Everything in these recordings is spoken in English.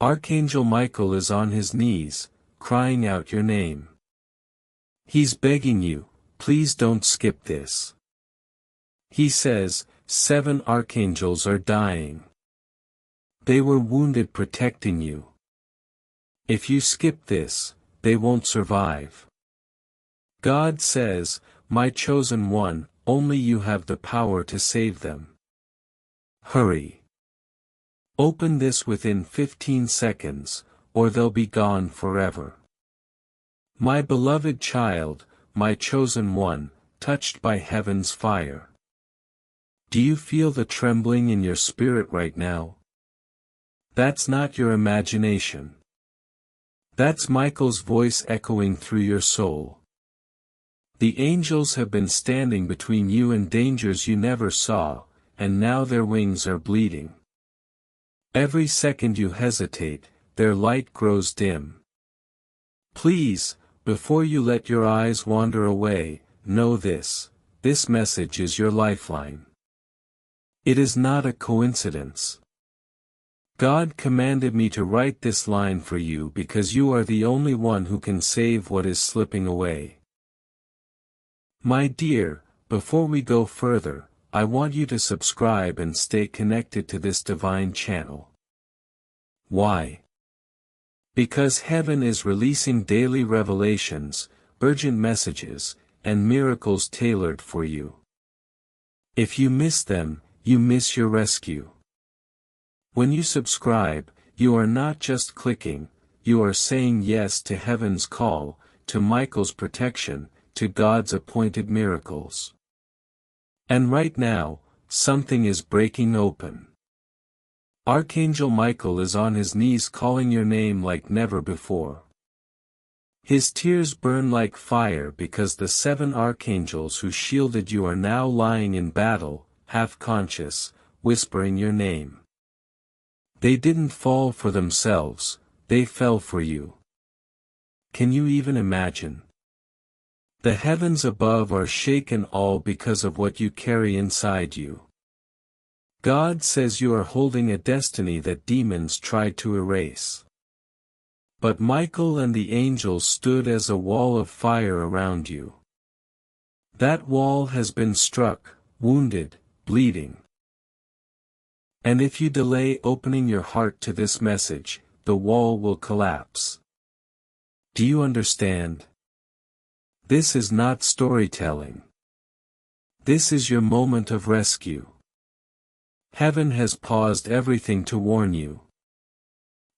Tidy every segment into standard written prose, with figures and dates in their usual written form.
Archangel Michael is on his knees, crying out your name. He's begging you, please don't skip this. He says, 7 archangels are dying. They were wounded protecting you. If you skip this, they won't survive. God says, my chosen one, only you have the power to save them. Hurry. Open this within 15 seconds, or they'll be gone forever. My beloved child, my chosen one, touched by heaven's fire. Do you feel the trembling in your spirit right now? That's not your imagination. That's Michael's voice echoing through your soul. The angels have been standing between you and dangers you never saw, and now their wings are bleeding. Every second you hesitate, their light grows dim. Please, before you let your eyes wander away, know this message is your lifeline. It is not a coincidence. God commanded me to write this line for you because you are the only one who can save what is slipping away. My dear, before we go further, I want you to subscribe and stay connected to this divine channel. Why? Because heaven is releasing daily revelations, urgent messages, and miracles tailored for you. If you miss them, you miss your rescue. When you subscribe, you are not just clicking, you are saying yes to heaven's call, to Michael's protection, to God's appointed miracles. And right now, something is breaking open. Archangel Michael is on his knees calling your name like never before. His tears burn like fire because the 7 archangels who shielded you are now lying in battle, half conscious, whispering your name. They didn't fall for themselves, they fell for you. Can you even imagine? The heavens above are shaken all because of what you carry inside you. God says you are holding a destiny that demons tried to erase. But Michael and the angels stood as a wall of fire around you. That wall has been struck, wounded, bleeding. And if you delay opening your heart to this message, the wall will collapse. Do you understand? This is not storytelling. This is your moment of rescue. Heaven has paused everything to warn you.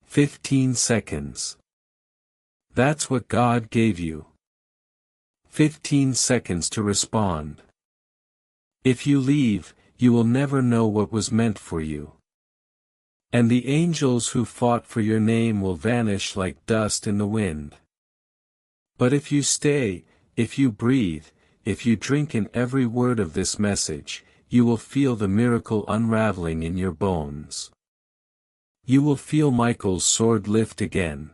15 seconds. That's what God gave you. 15 seconds to respond. If you leave, you will never know what was meant for you. And the angels who fought for your name will vanish like dust in the wind. But if you stay, if you breathe, if you drink in every word of this message, you will feel the miracle unraveling in your bones. You will feel Michael's sword lift again.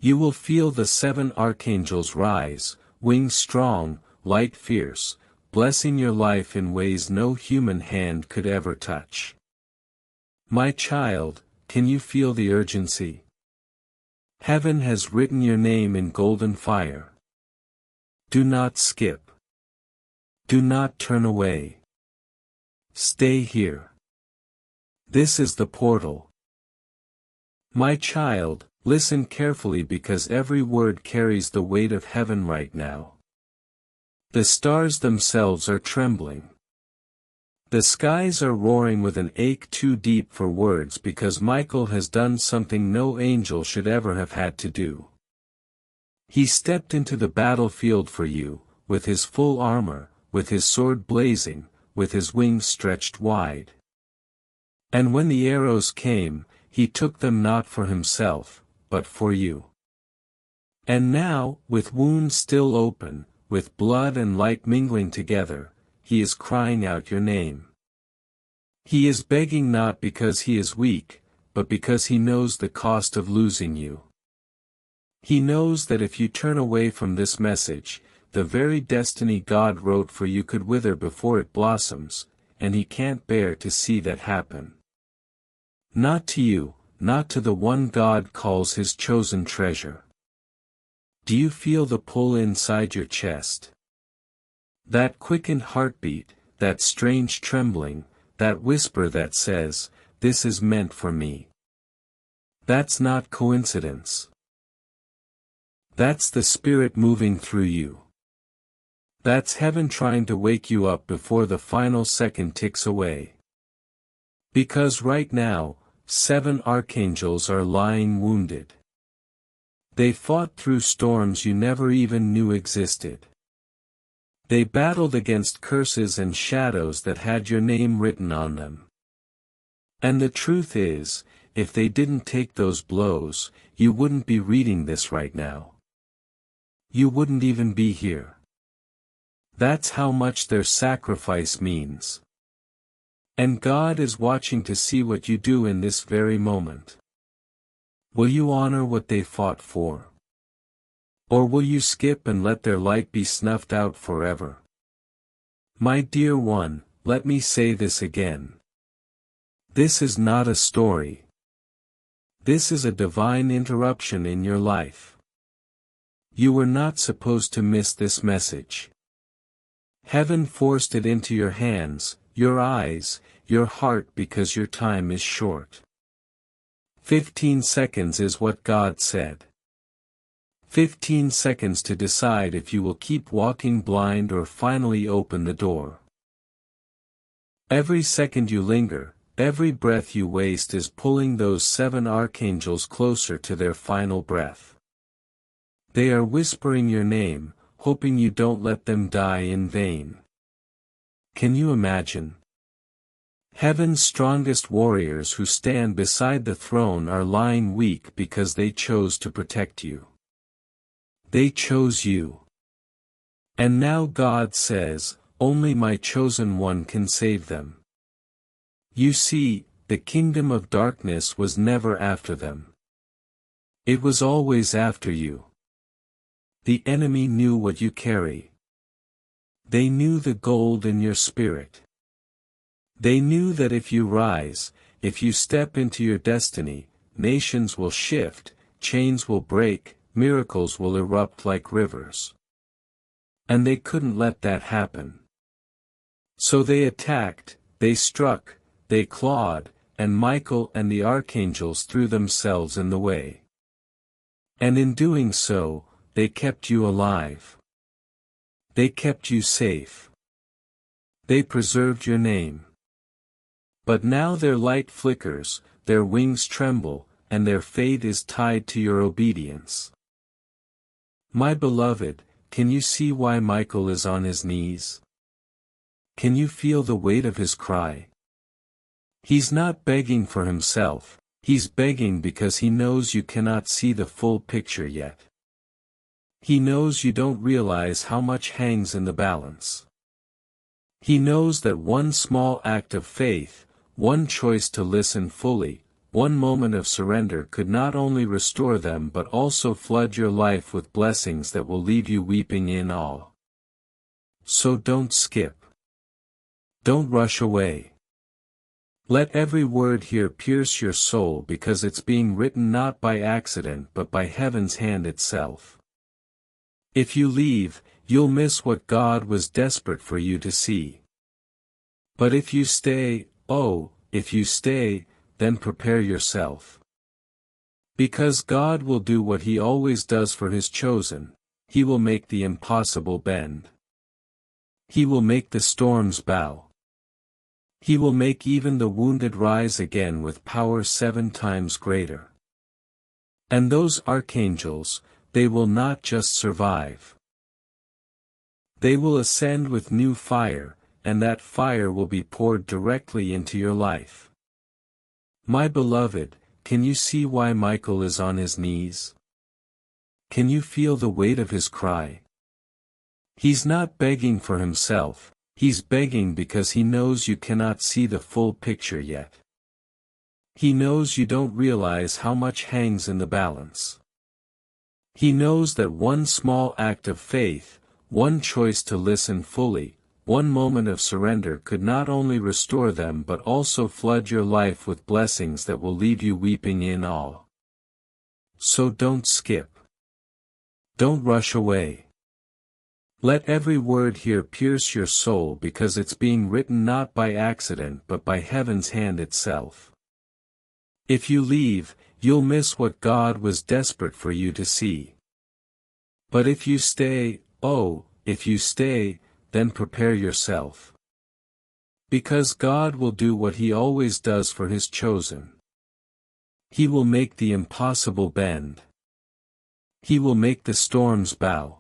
You will feel the 7 archangels rise, wings strong, light fierce, blessing your life in ways no human hand could ever touch. My child, can you feel the urgency? Heaven has written your name in golden fire. Do not skip. Do not turn away. Stay here. This is the portal. My child, listen carefully because every word carries the weight of heaven right now. The stars themselves are trembling. The skies are roaring with an ache too deep for words because Michael has done something no angel should ever have had to do. He stepped into the battlefield for you, with his full armor, with his sword blazing, with his wings stretched wide. And when the arrows came, he took them not for himself, but for you. And now, with wounds still open, with blood and light mingling together, he is crying out your name. He is begging not because he is weak, but because he knows the cost of losing you. He knows that if you turn away from this message, the very destiny God wrote for you could wither before it blossoms, and he can't bear to see that happen. Not to you, not to the one God calls his chosen treasure. Do you feel the pull inside your chest? That quickened heartbeat, that strange trembling, that whisper that says, "This is meant for me." That's not coincidence. That's the Spirit moving through you. That's heaven trying to wake you up before the final second ticks away. Because right now, 7 archangels are lying wounded. They fought through storms you never even knew existed. They battled against curses and shadows that had your name written on them. And the truth is, if they didn't take those blows, you wouldn't be reading this right now. You wouldn't even be here. That's how much their sacrifice means. And God is watching to see what you do in this very moment. Will you honor what they fought for? Or will you skip and let their light be snuffed out forever? My dear one, let me say this again. This is not a story. This is a divine interruption in your life. You were not supposed to miss this message. Heaven forced it into your hands, your eyes, your heart because your time is short. 15 seconds is what God said. 15 seconds to decide if you will keep walking blind or finally open the door. Every second you linger, every breath you waste is pulling those 7 archangels closer to their final breath. They are whispering your name, hoping you don't let them die in vain. Can you imagine? Heaven's strongest warriors who stand beside the throne are lying weak because they chose to protect you. They chose you. And now God says, only my chosen one can save them. You see, the kingdom of darkness was never after them. It was always after you. The enemy knew what you carry. They knew the gold in your spirit. They knew that if you rise, if you step into your destiny, nations will shift, chains will break, miracles will erupt like rivers. And they couldn't let that happen. So they attacked, they struck, they clawed, and Michael and the archangels threw themselves in the way. And in doing so, they kept you alive. They kept you safe. They preserved your name. But now their light flickers, their wings tremble, and their fate is tied to your obedience. My beloved, can you see why Michael is on his knees? Can you feel the weight of his cry? He's not begging for himself, he's begging because he knows you cannot see the full picture yet. He knows you don't realize how much hangs in the balance. He knows that one small act of faith, one choice to listen fully, one moment of surrender could not only restore them but also flood your life with blessings that will leave you weeping in awe. So don't skip. Don't rush away. Let every word here pierce your soul because it's being written not by accident but by heaven's hand itself. If you leave, you'll miss what God was desperate for you to see. But if you stay, if you stay, then prepare yourself. Because God will do what He always does for His chosen, He will make the impossible bend. He will make the storms bow. He will make even the wounded rise again with power 7 times greater. And those archangels, they will not just survive. They will ascend with new fire, and that fire will be poured directly into your life. My beloved, can you see why Michael is on his knees? Can you feel the weight of his cry? He's not begging for himself, he's begging because he knows you cannot see the full picture yet. He knows you don't realize how much hangs in the balance. He knows that one small act of faith, one choice to listen fully, one moment of surrender could not only restore them but also flood your life with blessings that will leave you weeping in awe. So don't skip. Don't rush away. Let every word here pierce your soul because it's being written not by accident but by heaven's hand itself. If you leave, you'll miss what God was desperate for you to see. But if you stay, if you stay, then prepare yourself. Because God will do what He always does for His chosen. He will make the impossible bend. He will make the storms bow.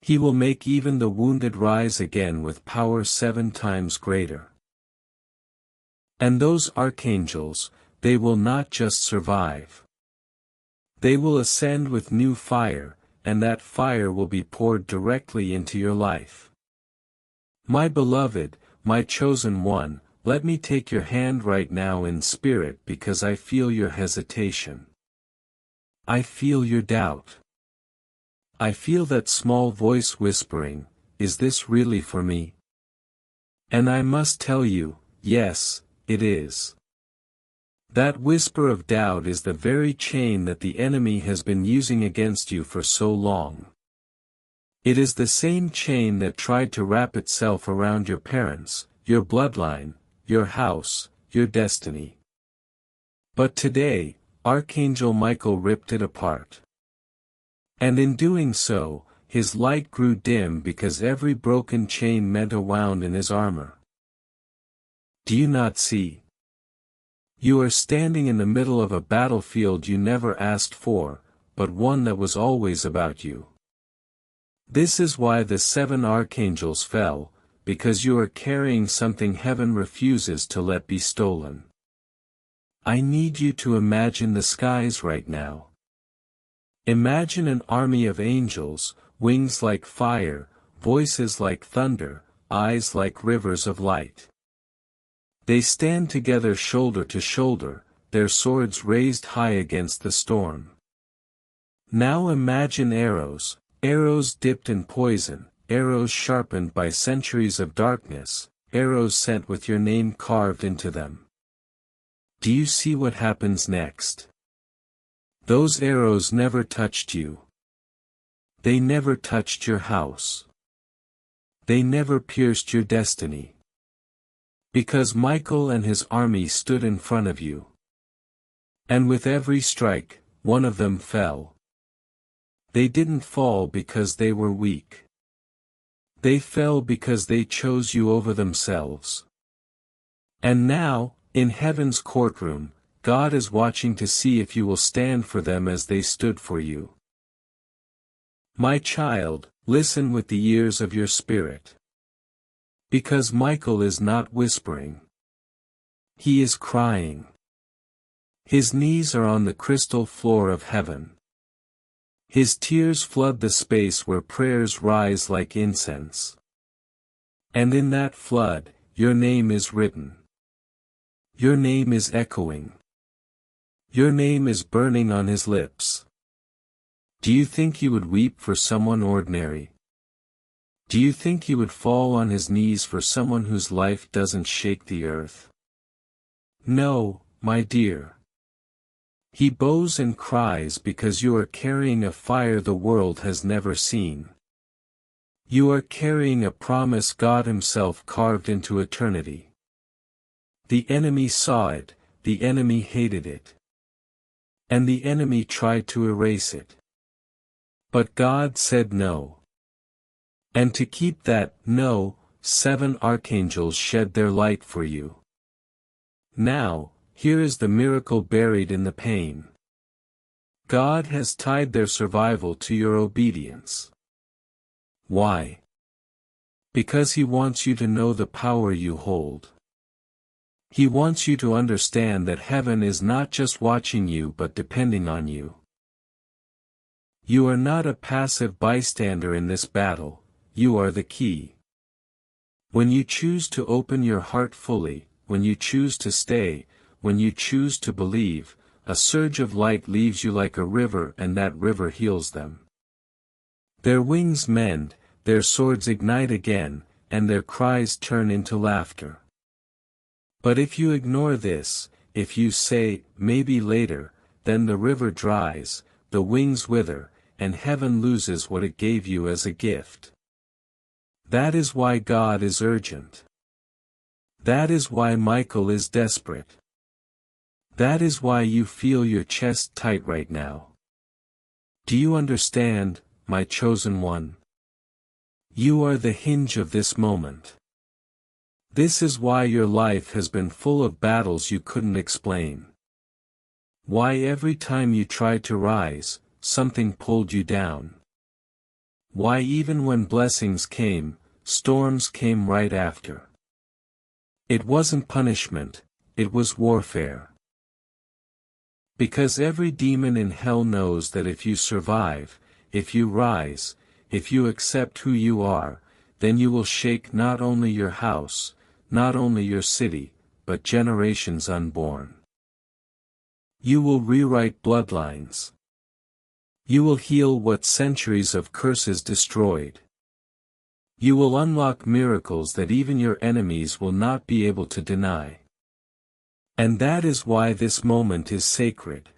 He will make even the wounded rise again with power 7 times greater. And those archangels, they will not just survive. They will ascend with new fire, and that fire will be poured directly into your life. My beloved, my chosen one, let me take your hand right now in spirit because I feel your hesitation. I feel your doubt. I feel that small voice whispering, "Is this really for me?" And I must tell you, yes, it is. That whisper of doubt is the very chain that the enemy has been using against you for so long. It is the same chain that tried to wrap itself around your parents, your bloodline, your house, your destiny. But today, Archangel Michael ripped it apart. And in doing so, his light grew dim because every broken chain meant a wound in his armor. Do you not see? You are standing in the middle of a battlefield you never asked for, but one that was always about you. This is why the 7 archangels fell, because you are carrying something heaven refuses to let be stolen. I need you to imagine the skies right now. Imagine an army of angels, wings like fire, voices like thunder, eyes like rivers of light. They stand together shoulder to shoulder, their swords raised high against the storm. Now imagine arrows, arrows dipped in poison, arrows sharpened by centuries of darkness, arrows sent with your name carved into them. Do you see what happens next? Those arrows never touched you. They never touched your house. They never pierced your destiny. Because Michael and his army stood in front of you. And with every strike, one of them fell. They didn't fall because they were weak. They fell because they chose you over themselves. And now, in heaven's courtroom, God is watching to see if you will stand for them as they stood for you. My child, listen with the ears of your spirit. Because Michael is not whispering. He is crying. His knees are on the crystal floor of heaven. His tears flood the space where prayers rise like incense. And in that flood, your name is written. Your name is echoing. Your name is burning on his lips. Do you think you would weep for someone ordinary? Do you think you would fall on his knees for someone whose life doesn't shake the earth? No, my dear. He bows and cries because you are carrying a fire the world has never seen. You are carrying a promise God Himself carved into eternity. The enemy saw it, the enemy hated it. And the enemy tried to erase it. But God said no. And to keep that no, 7 archangels shed their light for you. Now, here is the miracle buried in the pain. God has tied their survival to your obedience. Why? Because He wants you to know the power you hold. He wants you to understand that heaven is not just watching you but depending on you. You are not a passive bystander in this battle, you are the key. When you choose to open your heart fully, when you choose to stay, when you choose to believe, a surge of light leaves you like a river and that river heals them. Their wings mend, their swords ignite again, and their cries turn into laughter. But if you ignore this, if you say, maybe later, then the river dries, the wings wither, and heaven loses what it gave you as a gift. That is why God is urgent. That is why Michael is desperate. That is why you feel your chest tight right now. Do you understand, my chosen one? You are the hinge of this moment. This is why your life has been full of battles you couldn't explain. Why every time you tried to rise, something pulled you down. Why even when blessings came, storms came right after. It wasn't punishment, it was warfare. Because every demon in hell knows that if you survive, if you rise, if you accept who you are, then you will shake not only your house, not only your city, but generations unborn. You will rewrite bloodlines. You will heal what centuries of curses destroyed. You will unlock miracles that even your enemies will not be able to deny. And that is why this moment is sacred.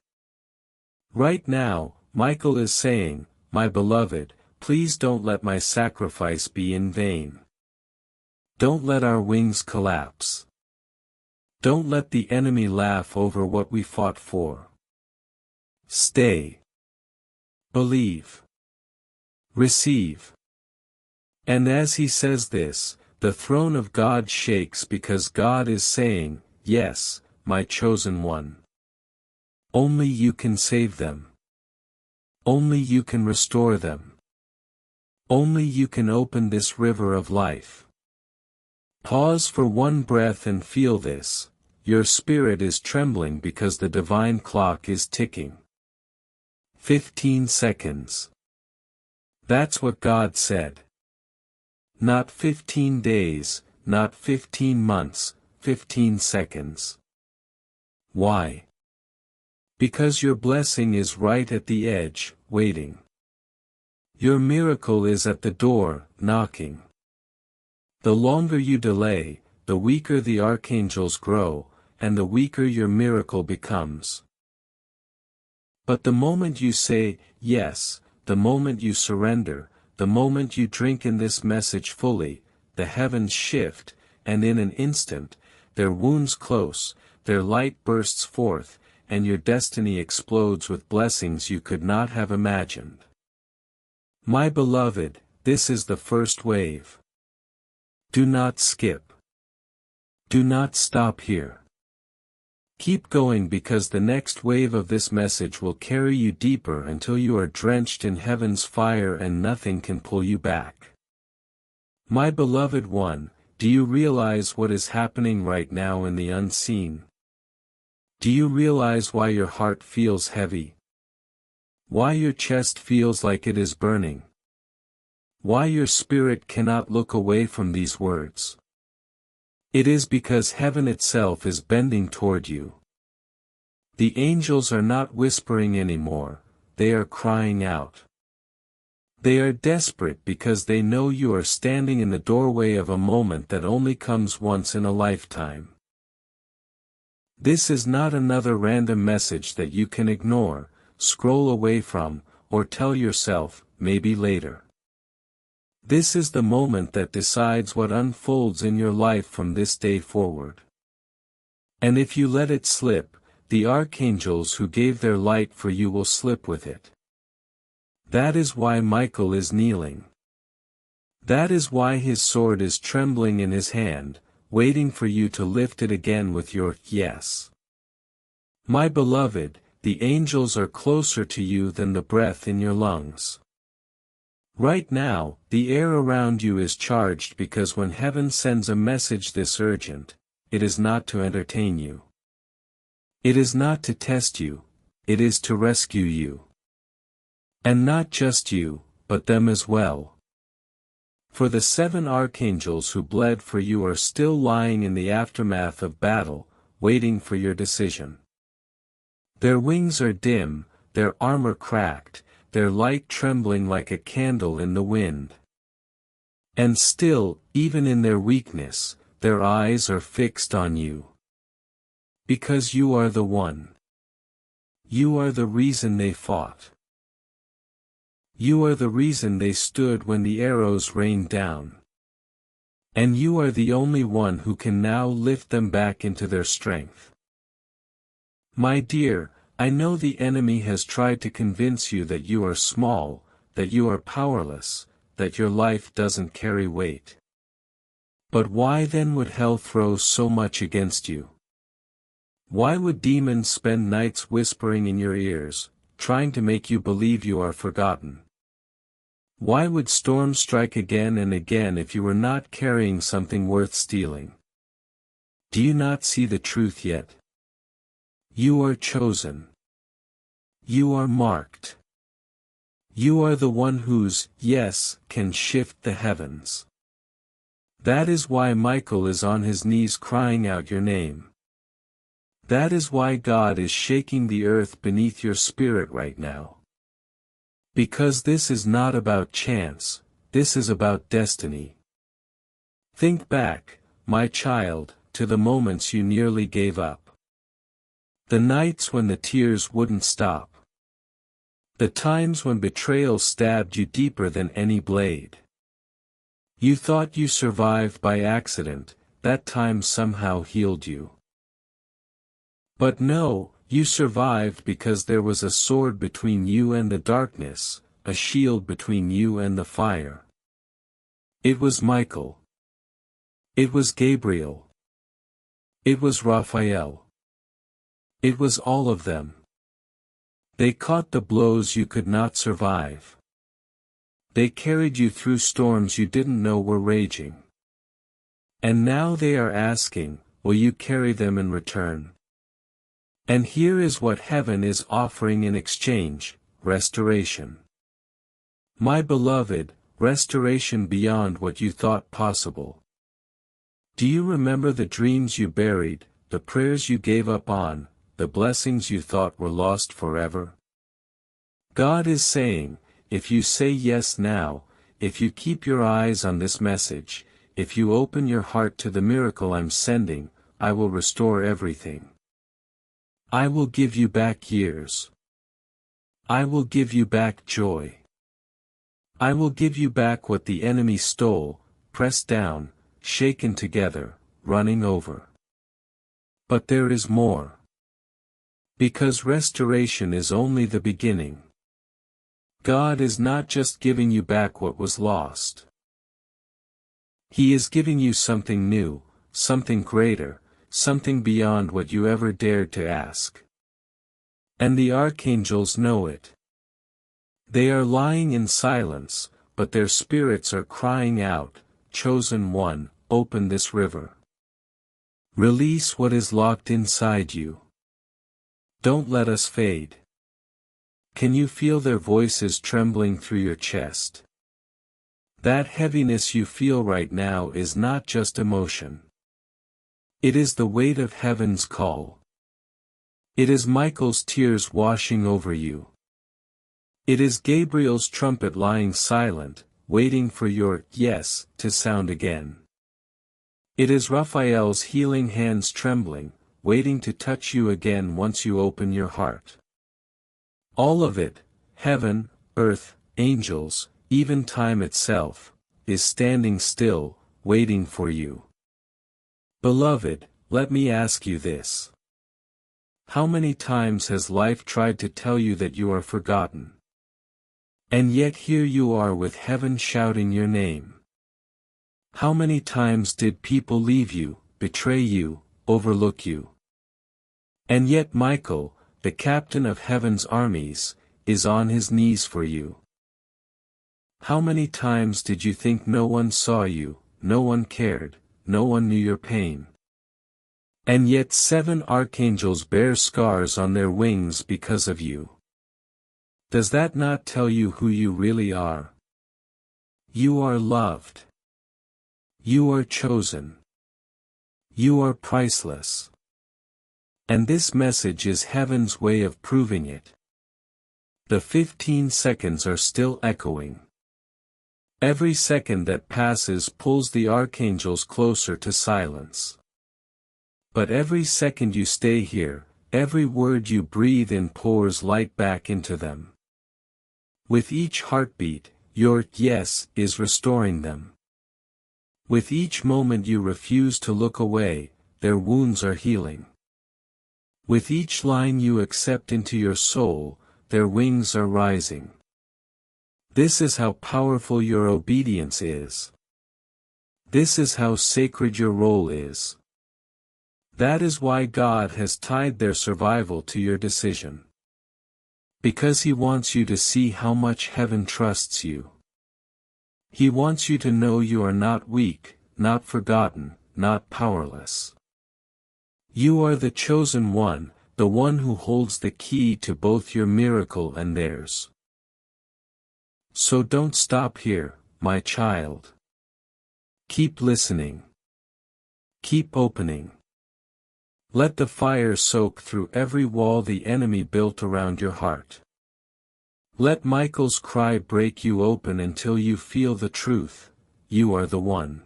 Right now, Michael is saying, my beloved, please don't let my sacrifice be in vain. Don't let our wings collapse. Don't let the enemy laugh over what we fought for. Stay. Believe. Receive. And as he says this, the throne of God shakes because God is saying, yes, my chosen one. Only you can save them. Only you can restore them. Only you can open this river of life. Pause for one breath and feel this. Your spirit is trembling because the divine clock is ticking. 15 seconds. That's what God said. Not 15 days, not 15 months, 15 seconds. Why? Because your blessing is right at the edge, waiting. Your miracle is at the door, knocking. The longer you delay, the weaker the archangels grow, and the weaker your miracle becomes. But the moment you say, yes, the moment you surrender, the moment you drink in this message fully, the heavens shift, and in an instant, their wounds close, their light bursts forth, and your destiny explodes with blessings you could not have imagined. My beloved, this is the first wave. Do not skip. Do not stop here. Keep going because the next wave of this message will carry you deeper until you are drenched in heaven's fire and nothing can pull you back. My beloved one, do you realize what is happening right now in the unseen? Do you realize why your heart feels heavy? Why your chest feels like it is burning? Why your spirit cannot look away from these words? It is because heaven itself is bending toward you. The angels are not whispering anymore, they are crying out. They are desperate because they know you are standing in the doorway of a moment that only comes once in a lifetime. This is not another random message that you can ignore, scroll away from, or tell yourself, maybe later. This is the moment that decides what unfolds in your life from this day forward. And if you let it slip, the archangels who gave their light for you will slip with it. That is why Michael is kneeling. That is why his sword is trembling in his hand, waiting for you to lift it again with your yes. My beloved, the angels are closer to you than the breath in your lungs. Right now, the air around you is charged because when heaven sends a message this urgent, it is not to entertain you. It is not to test you, it is to rescue you. And not just you, but them as well. For the 7 archangels who bled for you are still lying in the aftermath of battle, waiting for your decision. Their wings are dim, their armor cracked, their light trembling like a candle in the wind. And still, even in their weakness, their eyes are fixed on you. Because you are the one. You are the reason they fought. You are the reason they stood when the arrows rained down. And you are the only one who can now lift them back into their strength. My dear, I know the enemy has tried to convince you that you are small, that you are powerless, that your life doesn't carry weight. But why then would hell throw so much against you? Why would demons spend nights whispering in your ears, trying to make you believe you are forgotten? Why would storms strike again and again if you were not carrying something worth stealing? Do you not see the truth yet? You are chosen. You are marked. You are the one whose yes can shift the heavens. That is why Michael is on his knees crying out your name. That is why God is shaking the earth beneath your spirit right now. Because this is not about chance, this is about destiny. Think back, my child, to the moments you nearly gave up. The nights when the tears wouldn't stop. The times when betrayal stabbed you deeper than any blade. You thought you survived by accident, that time somehow healed you. But no, you survived because there was a sword between you and the darkness, a shield between you and the fire. It was Michael. It was Gabriel. It was Raphael. It was all of them. They caught the blows you could not survive. They carried you through storms you didn't know were raging. And now they are asking, will you carry them in return? And here is what heaven is offering in exchange, restoration. My beloved, restoration beyond what you thought possible. Do you remember the dreams you buried, the prayers you gave up on, the blessings you thought were lost forever? God is saying, if you say yes now, if you keep your eyes on this message, if you open your heart to the miracle I'm sending, I will restore everything. I will give you back years. I will give you back joy. I will give you back what the enemy stole, pressed down, shaken together, running over. But there is more. Because restoration is only the beginning. God is not just giving you back what was lost. He is giving you something new, something greater, something beyond what you ever dared to ask. And the archangels know it. They are lying in silence, but their spirits are crying out, Chosen One, open this river. Release what is locked inside you. Don't let us fade. Can you feel their voices trembling through your chest? That heaviness you feel right now is not just emotion. It is the weight of heaven's call. It is Michael's tears washing over you. It is Gabriel's trumpet lying silent, waiting for your yes to sound again. It is Raphael's healing hands trembling, waiting to touch you again once you open your heart. All of it, heaven, earth, angels, even time itself, is standing still, waiting for you. Beloved, let me ask you this. How many times has life tried to tell you that you are forgotten? And yet here you are with heaven shouting your name. How many times did people leave you, betray you, overlook you? And yet Michael, the captain of heaven's armies, is on his knees for you. How many times did you think no one saw you, no one cared, no one knew your pain? And yet 7 archangels bear scars on their wings because of you. Does that not tell you who you really are? You are loved. You are chosen. You are priceless. And this message is heaven's way of proving it. The 15 seconds are still echoing. Every second that passes pulls the archangels closer to silence. But every second you stay here, every word you breathe in pours light back into them. With each heartbeat, your yes is restoring them. With each moment you refuse to look away, their wounds are healing. With each line you accept into your soul, their wings are rising. This is how powerful your obedience is. This is how sacred your role is. That is why God has tied their survival to your decision. Because He wants you to see how much heaven trusts you. He wants you to know you are not weak, not forgotten, not powerless. You are the chosen one, the one who holds the key to both your miracle and theirs. So don't stop here, my child. Keep listening. Keep opening. Let the fire soak through every wall the enemy built around your heart. Let Michael's cry break you open until you feel the truth, you are the one.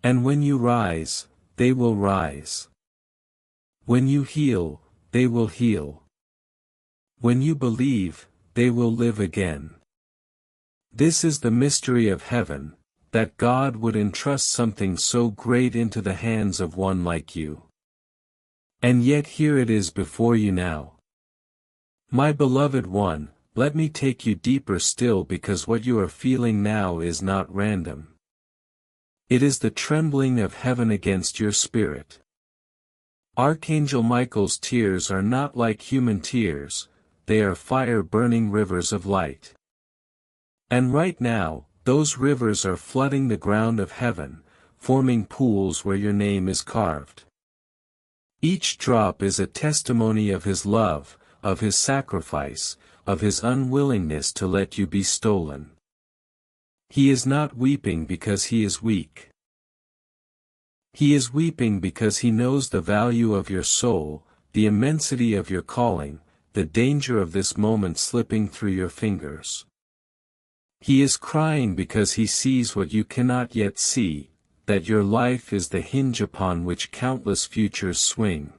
And when you rise, they will rise. When you heal, they will heal. When you believe, they will live again. This is the mystery of heaven, that God would entrust something so great into the hands of one like you. And yet here it is before you now. My beloved one, let me take you deeper still, because what you are feeling now is not random. It is the trembling of heaven against your spirit. Archangel Michael's tears are not like human tears, they are fire-burning rivers of light. And right now, those rivers are flooding the ground of heaven, forming pools where your name is carved. Each drop is a testimony of His love, of His sacrifice, of His unwillingness to let you be stolen. He is not weeping because He is weak. He is weeping because He knows the value of your soul, the immensity of your calling, the danger of this moment slipping through your fingers. He is crying because He sees what you cannot yet see, that your life is the hinge upon which countless futures swing.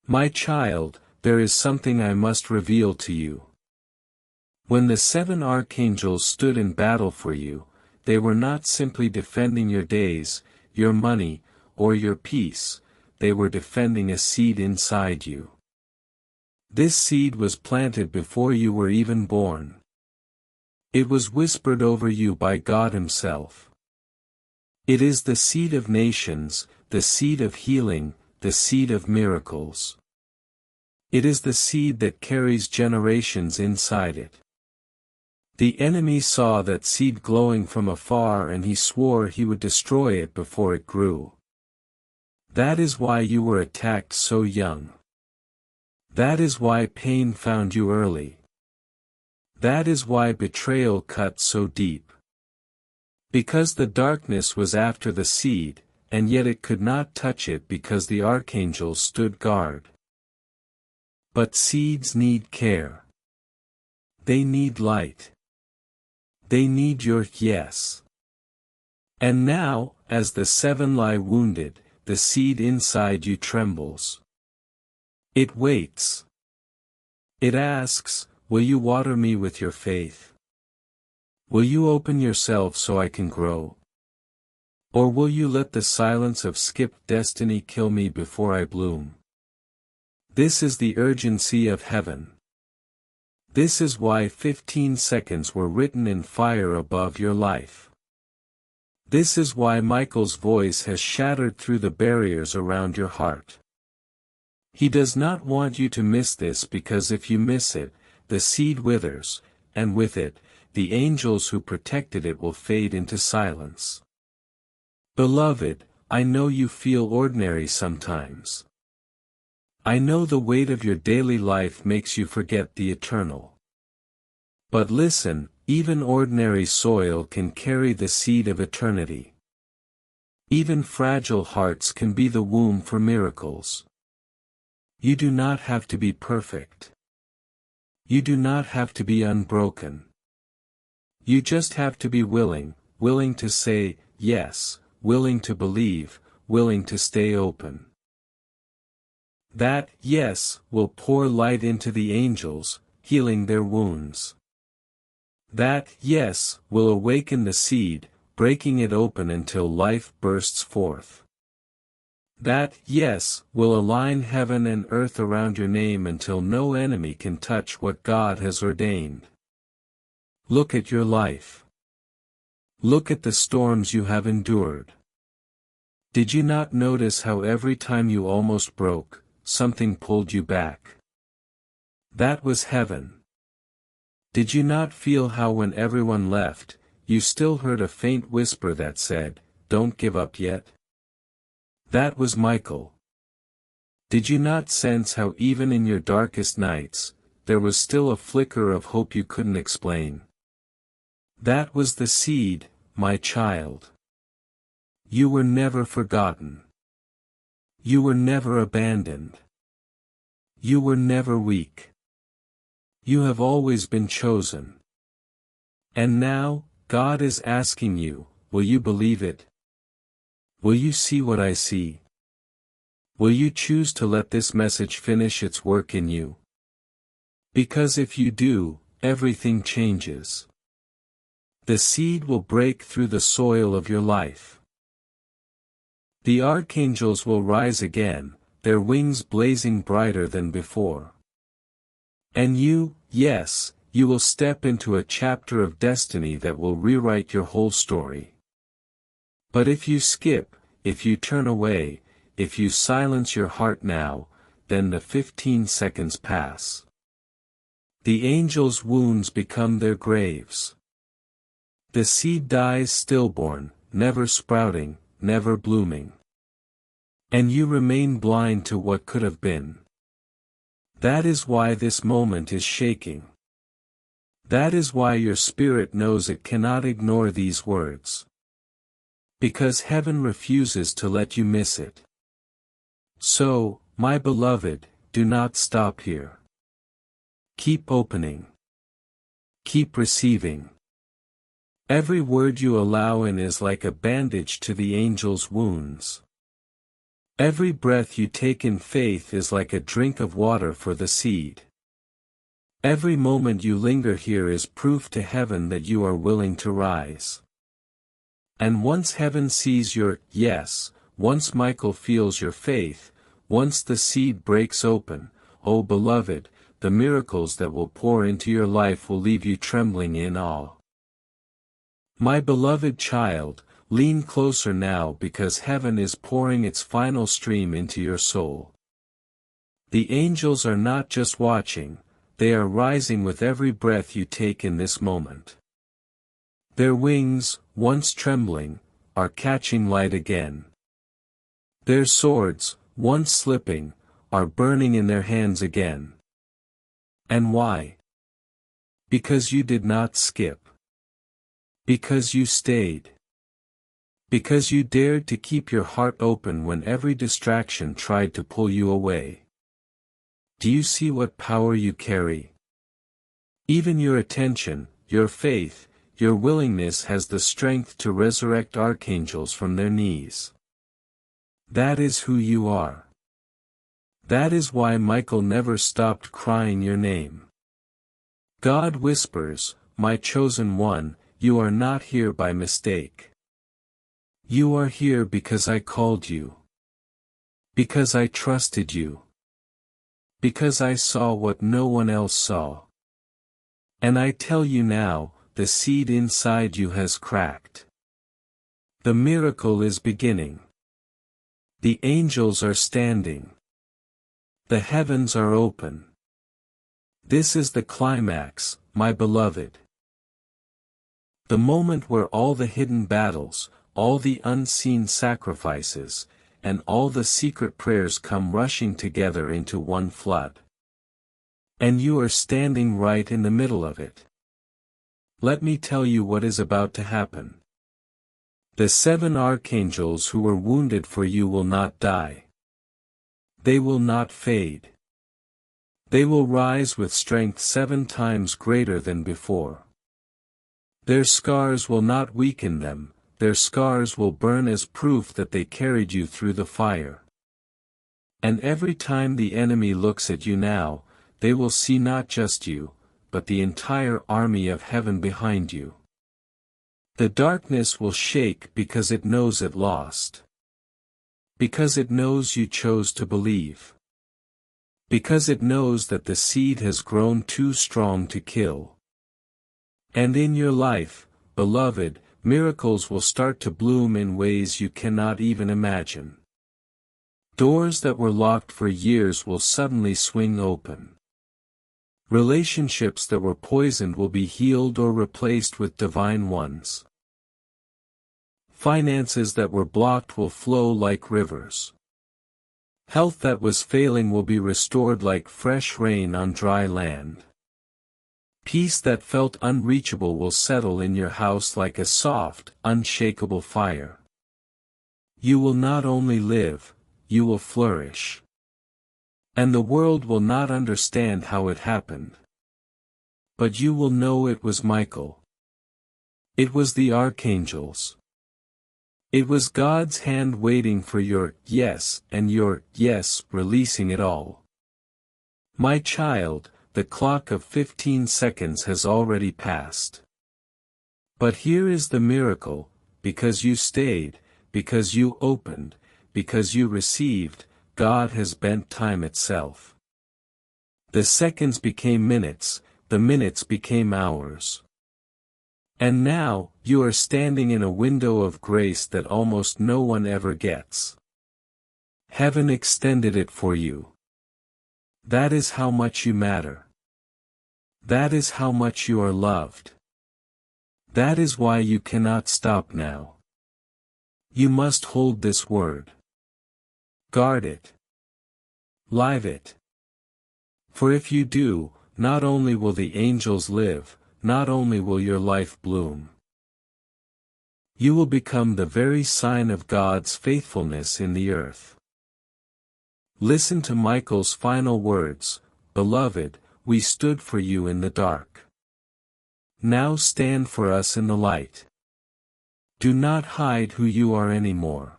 My child, there is something I must reveal to you. When the 7 archangels stood in battle for you, they were not simply defending your days, your money, or your peace, they were defending a seed inside you. This seed was planted before you were even born. It was whispered over you by God Himself. It is the seed of nations, the seed of healing, the seed of miracles. It is the seed that carries generations inside it. The enemy saw that seed glowing from afar and he swore he would destroy it before it grew. That is why you were attacked so young. That is why pain found you early. That is why betrayal cut so deep. Because the darkness was after the seed, and yet it could not touch it because the archangels stood guard. But seeds need care. They need light. They need your yes. And now, as the 7 lie wounded, the seed inside you trembles. It waits. It asks, will you water me with your faith? Will you open yourself so I can grow? Or will you let the silence of skipped destiny kill me before I bloom? This is the urgency of heaven. This is why 15 seconds were written in fire above your life. This is why Michael's voice has shattered through the barriers around your heart. He does not want you to miss this, because if you miss it, the seed withers, and with it, the angels who protected it will fade into silence. Beloved, I know you feel ordinary sometimes. I know the weight of your daily life makes you forget the eternal. But listen, even ordinary soil can carry the seed of eternity. Even fragile hearts can be the womb for miracles. You do not have to be perfect. You do not have to be unbroken. You just have to be willing, willing to say, yes, willing to believe, willing to stay open. That, yes, will pour light into the angels, healing their wounds. That, yes, will awaken the seed, breaking it open until life bursts forth. That, yes, will align heaven and earth around your name until no enemy can touch what God has ordained. Look at your life. Look at the storms you have endured. Did you not notice how every time you almost broke, something pulled you back? That was heaven. Did you not feel how when everyone left, you still heard a faint whisper that said, "Don't give up yet"? That was Michael. Did you not sense how even in your darkest nights, there was still a flicker of hope you couldn't explain? That was the seed, my child. You were never forgotten. You were never abandoned. You were never weak. You have always been chosen. And now, God is asking you, will you believe it? Will you see what I see? Will you choose to let this message finish its work in you? Because if you do, everything changes. The seed will break through the soil of your life. The archangels will rise again, their wings blazing brighter than before. And you, yes, you will step into a chapter of destiny that will rewrite your whole story. But if you skip, if you turn away, if you silence your heart now, then the 15 seconds pass. The angels' wounds become their graves. The seed dies stillborn, never sprouting, never blooming. And you remain blind to what could have been. That is why this moment is shaking. That is why your spirit knows it cannot ignore these words. Because heaven refuses to let you miss it. So, my beloved, do not stop here. Keep opening. Keep receiving. Every word you allow in is like a bandage to the angel's wounds. Every breath you take in faith is like a drink of water for the seed. Every moment you linger here is proof to heaven that you are willing to rise. And once heaven sees your yes, once Michael feels your faith, once the seed breaks open, oh beloved, the miracles that will pour into your life will leave you trembling in awe. My beloved child, lean closer now because heaven is pouring its final stream into your soul. The angels are not just watching, they are rising with every breath you take in this moment. Their wings, once trembling, are catching light again. Their swords, once slipping, are burning in their hands again. And why? Because you did not skip. Because you stayed. Because you dared to keep your heart open when every distraction tried to pull you away. Do you see what power you carry? Even your attention, your faith, your willingness has the strength to resurrect archangels from their knees. That is who you are. That is why Michael never stopped crying your name. God whispers, my chosen one, you are not here by mistake. You are here because I called you. Because I trusted you. Because I saw what no one else saw. And I tell you now, the seed inside you has cracked. The miracle is beginning. The angels are standing. The heavens are open. This is the climax, my beloved. The moment where all the hidden battles, all the unseen sacrifices, and all the secret prayers come rushing together into one flood. And you are standing right in the middle of it. Let me tell you what is about to happen. The 7 archangels who were wounded for you will not die. They will not fade. They will rise with strength 7 times greater than before. Their scars will not weaken them, their scars will burn as proof that they carried you through the fire. And every time the enemy looks at you now, they will see not just you, but the entire army of heaven behind you. The darkness will shake because it knows it lost. Because it knows you chose to believe. Because it knows that the seed has grown too strong to kill. And in your life, beloved, miracles will start to bloom in ways you cannot even imagine. Doors that were locked for years will suddenly swing open. Relationships that were poisoned will be healed or replaced with divine ones. Finances that were blocked will flow like rivers. Health that was failing will be restored like fresh rain on dry land. Peace that felt unreachable will settle in your house like a soft, unshakable fire. You will not only live, you will flourish. And the world will not understand how it happened. But you will know it was Michael. It was the archangels. It was God's hand waiting for your yes and your yes, releasing it all. My child, the clock of 15 seconds has already passed. But here is the miracle, because you stayed, because you opened, because you received, God has bent time itself. The seconds became minutes, the minutes became hours. And now, you are standing in a window of grace that almost no one ever gets. Heaven extended it for you. That is how much you matter. That is how much you are loved. That is why you cannot stop now. You must hold this word. Guard it. Live it. For if you do, not only will the angels live, not only will your life bloom. You will become the very sign of God's faithfulness in the earth. Listen to Michael's final words, beloved, we stood for you in the dark. Now stand for us in the light. Do not hide who you are anymore.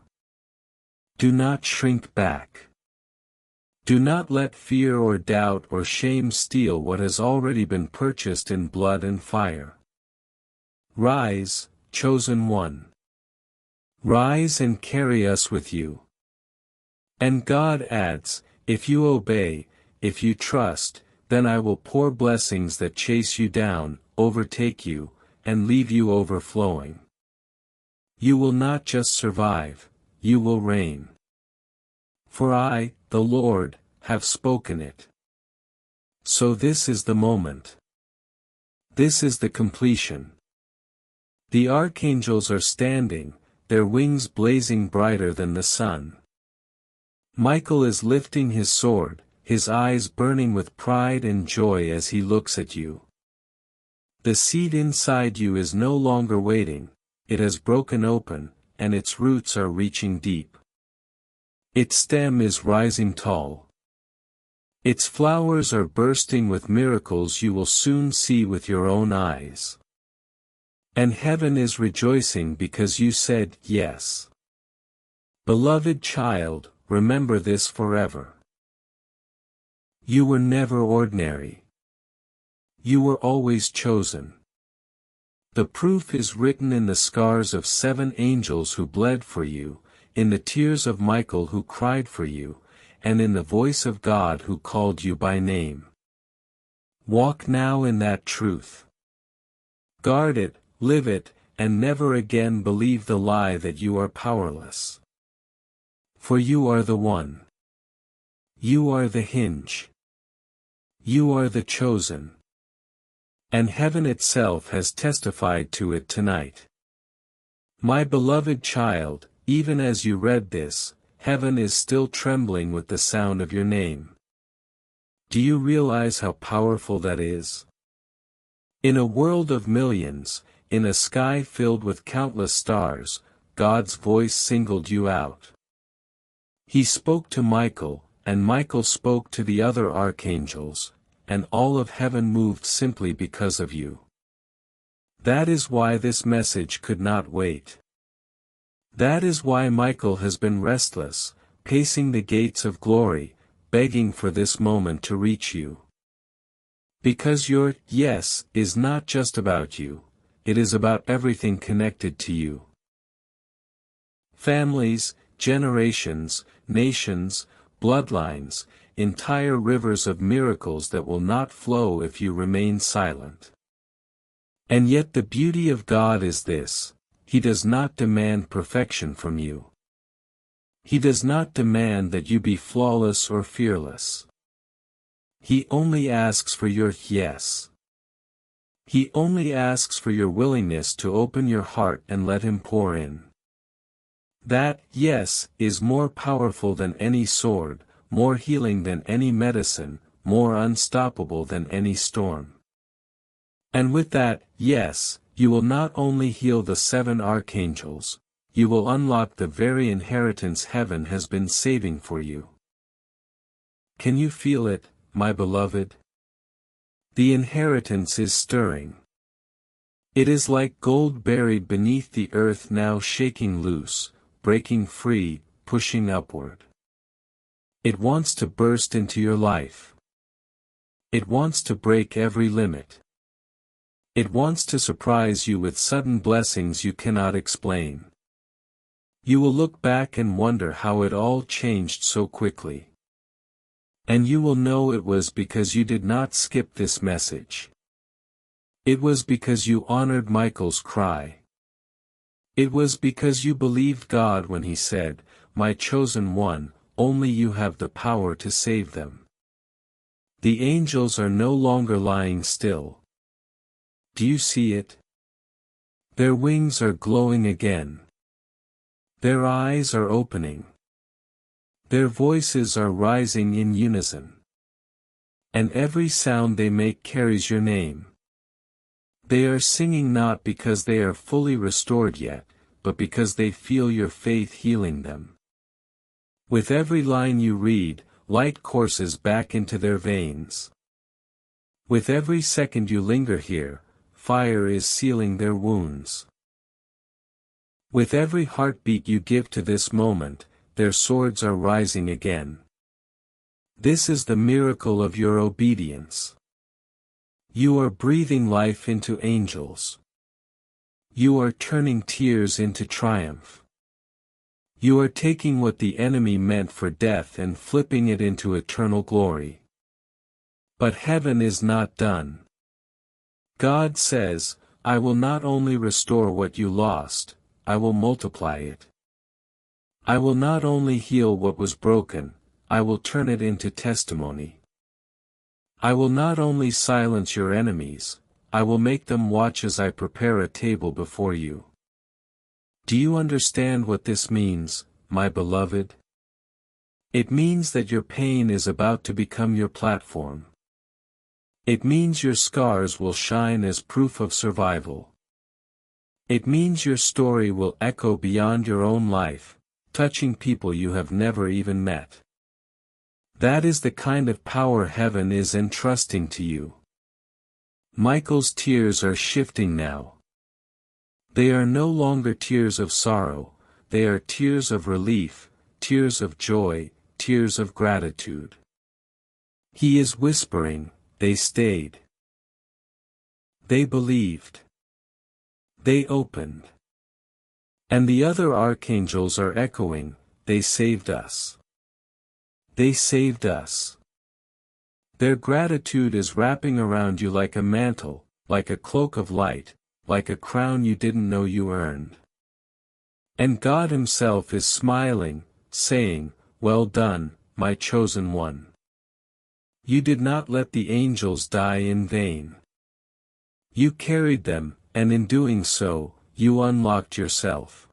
Do not shrink back. Do not let fear or doubt or shame steal what has already been purchased in blood and fire. Rise, chosen one. Rise and carry us with you. And God adds, if you obey, if you trust, then I will pour blessings that chase you down, overtake you, and leave you overflowing. You will not just survive, you will reign. For I, the Lord, have spoken it. So this is the moment. This is the completion. The archangels are standing, their wings blazing brighter than the sun. Michael is lifting his sword, his eyes burning with pride and joy as he looks at you. The seed inside you is no longer waiting, it has broken open, and its roots are reaching deep. Its stem is rising tall. Its flowers are bursting with miracles you will soon see with your own eyes. And heaven is rejoicing because you said yes. Beloved child, remember this forever. You were never ordinary. You were always chosen. The proof is written in the scars of 7 angels who bled for you, in the tears of Michael who cried for you, and in the voice of God who called you by name. Walk now in that truth. Guard it, live it, and never again believe the lie that you are powerless. For you are the one. You are the hinge. You are the chosen. And heaven itself has testified to it tonight. My beloved child, even as you read this, heaven is still trembling with the sound of your name. Do you realize how powerful that is? In a world of millions, in a sky filled with countless stars, God's voice singled you out. He spoke to Michael, and Michael spoke to the other archangels, and all of heaven moved simply because of you. That is why this message could not wait. That is why Michael has been restless, pacing the gates of glory, begging for this moment to reach you. Because your yes is not just about you, it is about everything connected to you. Families, generations, nations, bloodlines, entire rivers of miracles that will not flow if you remain silent. And yet the beauty of God is this: He does not demand perfection from you. He does not demand that you be flawless or fearless. He only asks for your yes. He only asks for your willingness to open your heart and let Him pour in. That yes is more powerful than any sword, more healing than any medicine, more unstoppable than any storm. And with that yes, you will not only heal the 7 archangels, you will unlock the very inheritance heaven has been saving for you. Can you feel it, my beloved? The inheritance is stirring. It is like gold buried beneath the earth now shaking loose, breaking free, pushing upward. It wants to burst into your life. It wants to break every limit. It wants to surprise you with sudden blessings you cannot explain. You will look back and wonder how it all changed so quickly. And you will know it was because you did not skip this message. It was because you honored Michael's cry. It was because you believed God when He said, "My chosen one, only you have the power to save them." The angels are no longer lying still. Do you see it? Their wings are glowing again. Their eyes are opening. Their voices are rising in unison. And every sound they make carries your name. They are singing not because they are fully restored yet, but because they feel your faith healing them. With every line you read, light courses back into their veins. With every second you linger here, fire is sealing their wounds. With every heartbeat you give to this moment, their swords are rising again. This is the miracle of your obedience. You are breathing life into angels. You are turning tears into triumph. You are taking what the enemy meant for death and flipping it into eternal glory. But heaven is not done. God says, "I will not only restore what you lost, I will multiply it. I will not only heal what was broken, I will turn it into testimony. I will not only silence your enemies, I will make them watch as I prepare a table before you." Do you understand what this means, my beloved? It means that your pain is about to become your platform. It means your scars will shine as proof of survival. It means your story will echo beyond your own life, touching people you have never even met. That is the kind of power heaven is entrusting to you. Michael's tears are shifting now. They are no longer tears of sorrow, they are tears of relief, tears of joy, tears of gratitude. He is whispering, "They stayed. They believed. They opened." And the other archangels are echoing, "They saved us. They saved us." Their gratitude is wrapping around you like a mantle, like a cloak of light, like a crown you didn't know you earned. And God Himself is smiling, saying, "Well done, my chosen one. You did not let the angels die in vain. You carried them, and in doing so, you unlocked yourself.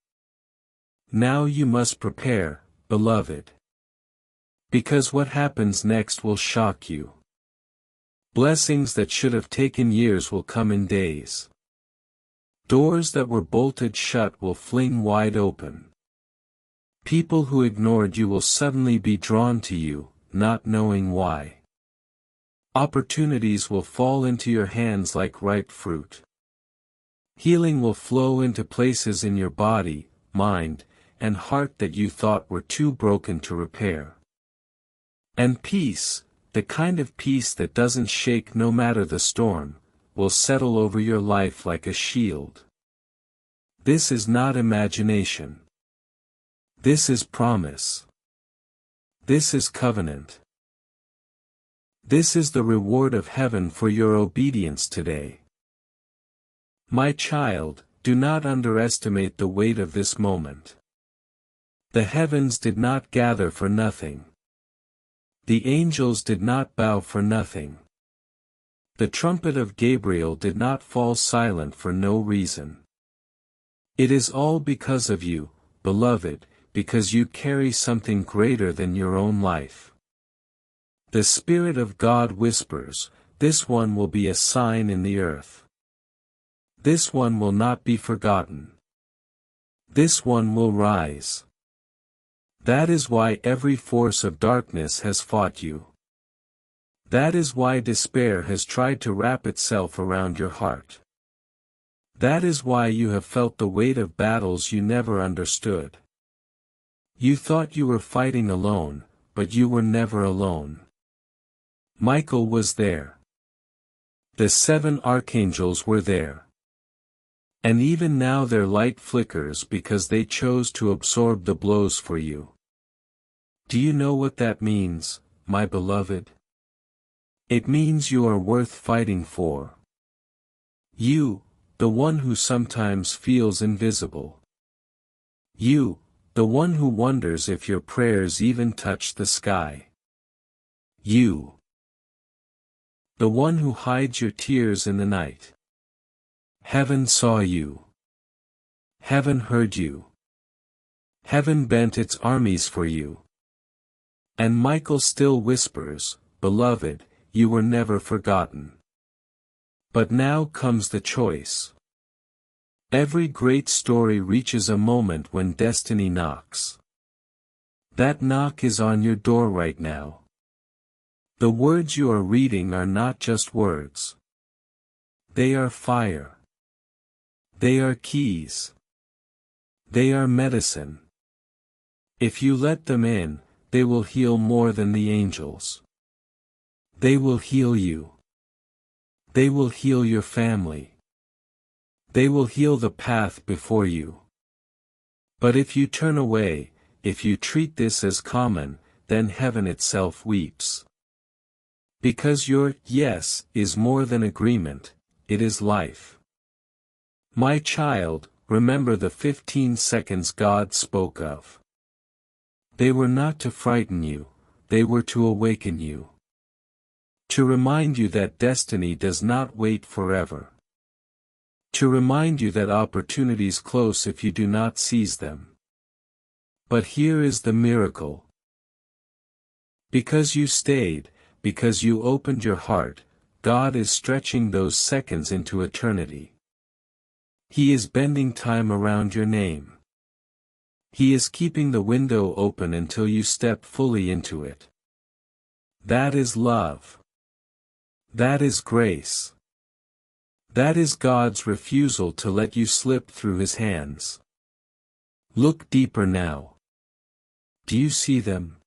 Now you must prepare, beloved. Because what happens next will shock you. Blessings that should have taken years will come in days. Doors that were bolted shut will fling wide open. People who ignored you will suddenly be drawn to you, not knowing why. Opportunities will fall into your hands like ripe fruit. Healing will flow into places in your body, mind, and heart that you thought were too broken to repair. And peace, the kind of peace that doesn't shake no matter the storm, will settle over your life like a shield. This is not imagination. This is promise. This is covenant. This is the reward of heaven for your obedience today. My child, do not underestimate the weight of this moment. The heavens did not gather for nothing. The angels did not bow for nothing. The trumpet of Gabriel did not fall silent for no reason. It is all because of you, beloved, because you carry something greater than your own life. The Spirit of God whispers, this one will be a sign in the earth. This one will not be forgotten. This one will rise. That is why every force of darkness has fought you. That is why despair has tried to wrap itself around your heart. That is why you have felt the weight of battles you never understood. You thought you were fighting alone, but you were never alone. Michael was there. The 7 archangels were there. And even now their light flickers because they chose to absorb the blows for you. Do you know what that means, my beloved? It means you are worth fighting for. You, the one who sometimes feels invisible. You, the one who wonders if your prayers even touch the sky. You, the one who hides your tears in the night. Heaven saw you. Heaven heard you. Heaven bent its armies for you. And Michael still whispers, beloved, you were never forgotten. But now comes the choice. Every great story reaches a moment when destiny knocks. That knock is on your door right now. The words you are reading are not just words. They are fire. They are keys. They are medicine. If you let them in, they will heal more than the angels. They will heal you. They will heal your family. They will heal the path before you. But if you turn away, if you treat this as common, then heaven itself weeps. Because your yes is more than agreement, it is life. My child, remember the 15 seconds God spoke of. They were not to frighten you, they were to awaken you. To remind you that destiny does not wait forever. To remind you that opportunities close if you do not seize them. But here is the miracle. Because you stayed, because you opened your heart, God is stretching those seconds into eternity. He is bending time around your name. He is keeping the window open until you step fully into it. That is love. That is grace. That is God's refusal to let you slip through His hands. Look deeper now. Do you see them?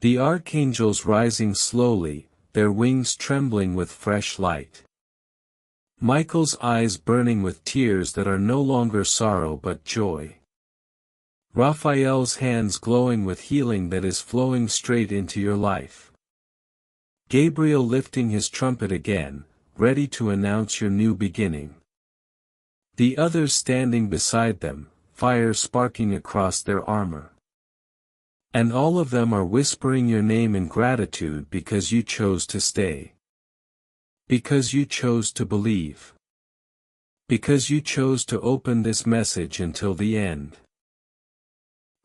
The archangels rising slowly, their wings trembling with fresh light. Michael's eyes burning with tears that are no longer sorrow but joy. Raphael's hands glowing with healing that is flowing straight into your life. Gabriel lifting his trumpet again, ready to announce your new beginning. The others standing beside them, fire sparking across their armor. And all of them are whispering your name in gratitude because you chose to stay. Because you chose to believe. Because you chose to open this message until the end.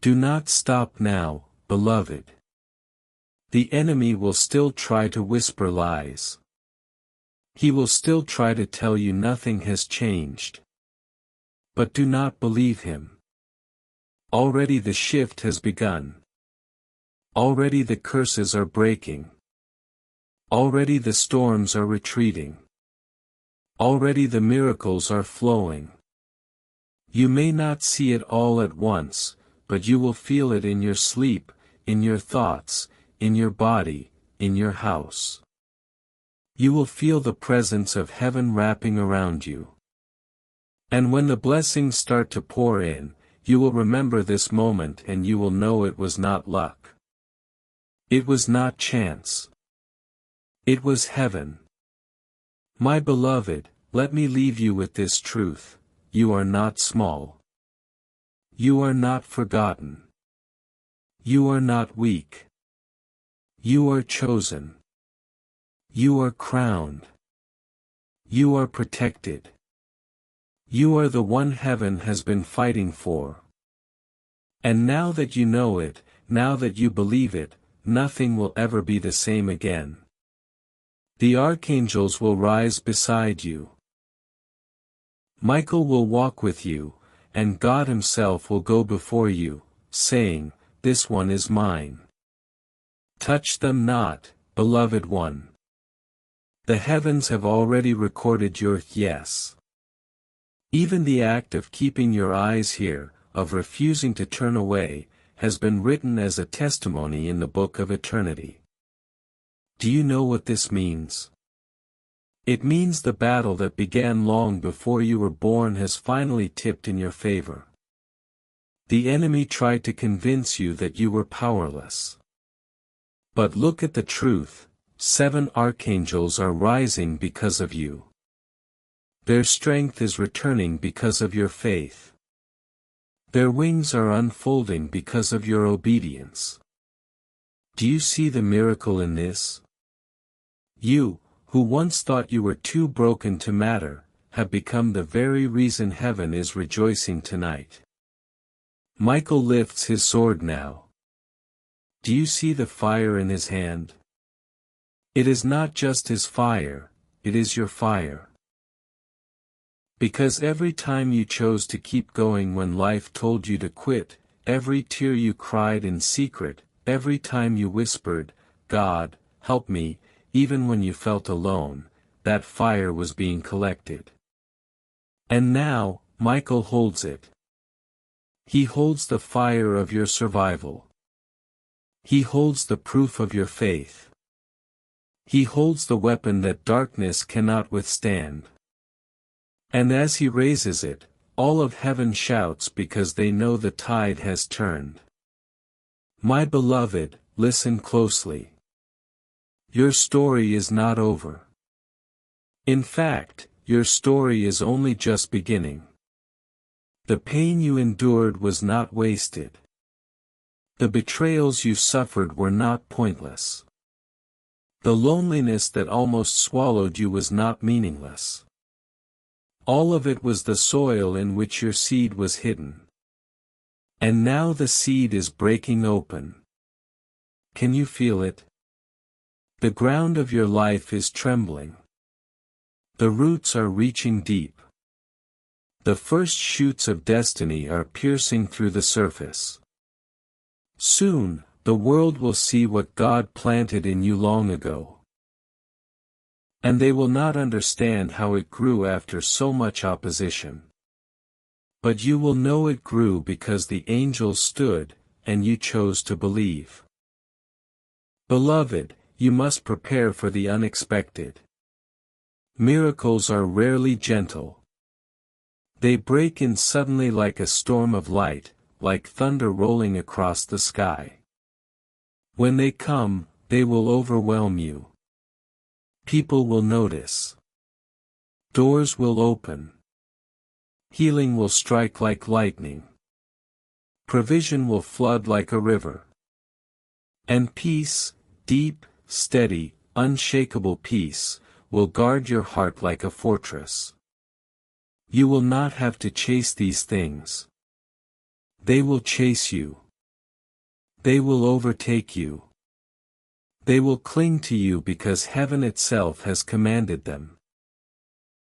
Do not stop now, beloved. The enemy will still try to whisper lies. He will still try to tell you nothing has changed. But do not believe him. Already the shift has begun. Already the curses are breaking. Already the storms are retreating. Already the miracles are flowing. You may not see it all at once, but you will feel it in your sleep, in your thoughts, in your body, in your house. You will feel the presence of heaven wrapping around you. And when the blessings start to pour in, you will remember this moment and you will know it was not luck. It was not chance. It was heaven. My beloved, let me leave you with this truth: you are not small. You are not forgotten. You are not weak. You are chosen. You are crowned. You are protected. You are the one heaven has been fighting for. And now that you know it, now that you believe it, nothing will ever be the same again. The archangels will rise beside you. Michael will walk with you, and God Himself will go before you, saying, "This one is mine. Touch them not, beloved one." The heavens have already recorded your yes. Even the act of keeping your eyes here, of refusing to turn away, has been written as a testimony in the book of eternity. Do you know what this means? It means the battle that began long before you were born has finally tipped in your favor. The enemy tried to convince you that you were powerless. But look at the truth: 7 archangels are rising because of you. Their strength is returning because of your faith. Their wings are unfolding because of your obedience. Do you see the miracle in this? You, who once thought you were too broken to matter, have become the very reason heaven is rejoicing tonight. Michael lifts his sword now. Do you see the fire in his hand? It is not just his fire, it is your fire. Because every time you chose to keep going when life told you to quit, every tear you cried in secret, every time you whispered, "God, help me," even when you felt alone, that fire was being collected. And now, Michael holds it. He holds the fire of your survival. He holds the proof of your faith. He holds the weapon that darkness cannot withstand. And as he raises it, all of heaven shouts because they know the tide has turned. My beloved, listen closely. Your story is not over. In fact, your story is only just beginning. The pain you endured was not wasted. The betrayals you suffered were not pointless. The loneliness that almost swallowed you was not meaningless. All of it was the soil in which your seed was hidden. And now the seed is breaking open. Can you feel it? The ground of your life is trembling. The roots are reaching deep. The first shoots of destiny are piercing through the surface. Soon, the world will see what God planted in you long ago. And they will not understand how it grew after so much opposition. But you will know it grew because the angels stood, and you chose to believe. Beloved, you must prepare for the unexpected. Miracles are rarely gentle. They break in suddenly like a storm of light, like thunder rolling across the sky. When they come, they will overwhelm you. People will notice. Doors will open. Healing will strike like lightning. Provision will flood like a river. And peace, deep, steady, unshakable peace, will guard your heart like a fortress. You will not have to chase these things. They will chase you. They will overtake you. They will cling to you because heaven itself has commanded them.